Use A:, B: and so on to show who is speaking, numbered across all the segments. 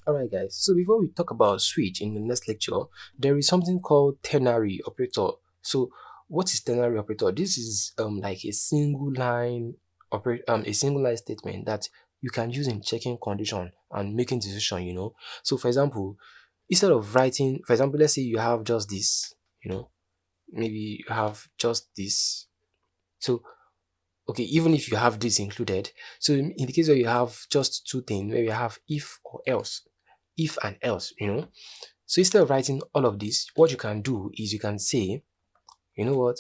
A: Alright guys, so before we talk about switch in the next lecture, there is something called ternary operator. So what is ternary operator? This is like a single line statement that you can use in checking condition and making decision. So for example, instead of writing, for example, let's say you have just this, maybe you have just this. So okay, even if you have this included, so in the case where you have just two things, where you have if or else, if and else. So instead of writing all of this, what you can do is you can say, you know what,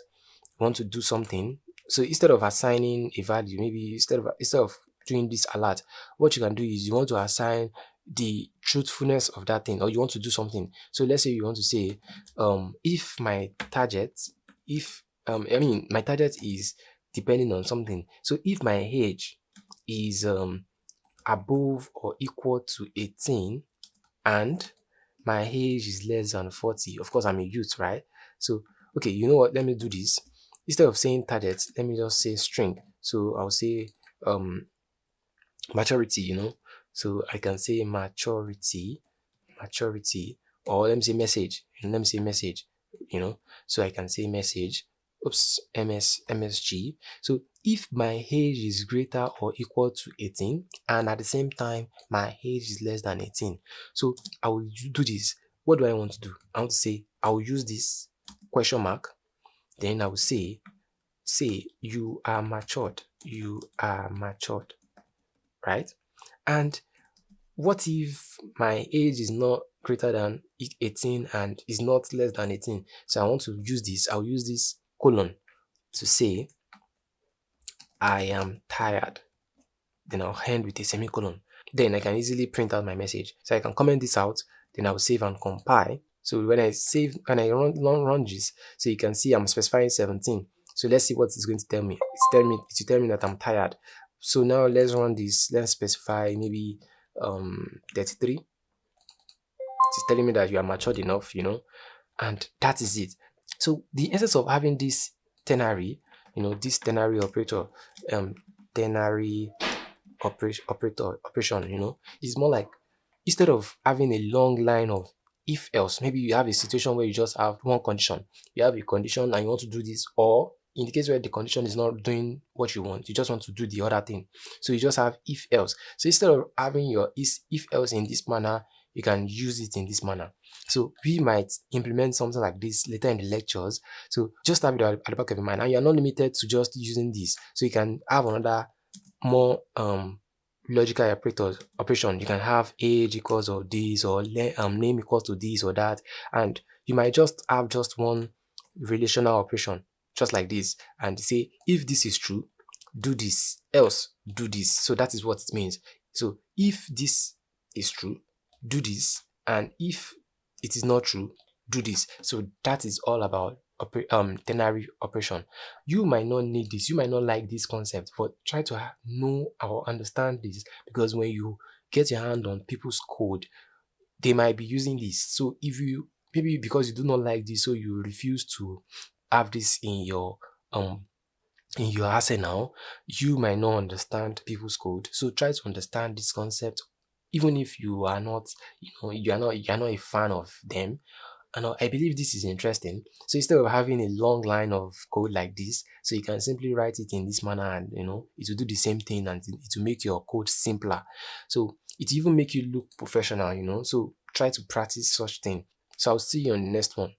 A: you want to do something. So instead of assigning a value, maybe instead of doing this alert, what you can do is you want to assign the truthfulness of that thing, or you want to do something. So let's say you want to say, if my target, if I mean my target is depending on something. So if my age is above or equal to 18 and my age is less than 40. Of course, I'm a youth, right? So, okay, you know what? Let me do this. Instead of saying target, let me just say string. So I'll say um maturity. So I can say maturity, or let me say message. Let me say message. So I can say message. Oops, MSG. So if my age is greater or equal to 18, and at the same time my age is less than 18, so I will do this. What do I want to do? I want to say I will use this question mark. Then I will say you are matured, right? And what if my age is not greater than 18 and is not less than 18? So I want to use this. I'll use this colon to say I am tired. Then I'll end with a semicolon. Then I can easily print out my message. So I can comment this out. Then I'll save and compile. So when I run this, so you can see I'm specifying 17. So let's see what it's going to tell me. It's telling me that I'm tired. So now let's run this. Let's specify maybe 33. It's telling me that you are matured enough, and that is it. So the essence of having this this ternary operator, um, ternary operation, is more like instead of having a long line of if else, maybe you have a situation where you just have one condition. You have a condition and you want to do this, or in the case where the condition is not doing what you want, you just want to do the other thing. So you just have if else. So instead of having your if else in this manner, you can use it in this manner. So we might implement something like this later in the lectures. So just have it at the back of your mind, and you're not limited to just using this. So you can have another more logical operation. You can have age equals or this, or name equals to this or that, and you might just have just one relational operation just like this, and say if this is true, do this, else do this. So that is what it means. So if this is true, do this, and if it is not true, do this. So that is all about ternary operation. You might not need this, you might not like this concept, but try to know or understand this, because when you get your hand on people's code, they might be using this. So if you, maybe because you do not like this, so you refuse to have this in your arsenal, you might not understand people's code. So try to understand this concept, even if you are not, you're not a fan of them. And I believe this is interesting. So instead of having a long line of code like this, so you can simply write it in this manner, and it will do the same thing, and it will make your code simpler. So it even make you look professional. So try to practice such thing. So I'll see you on the next one.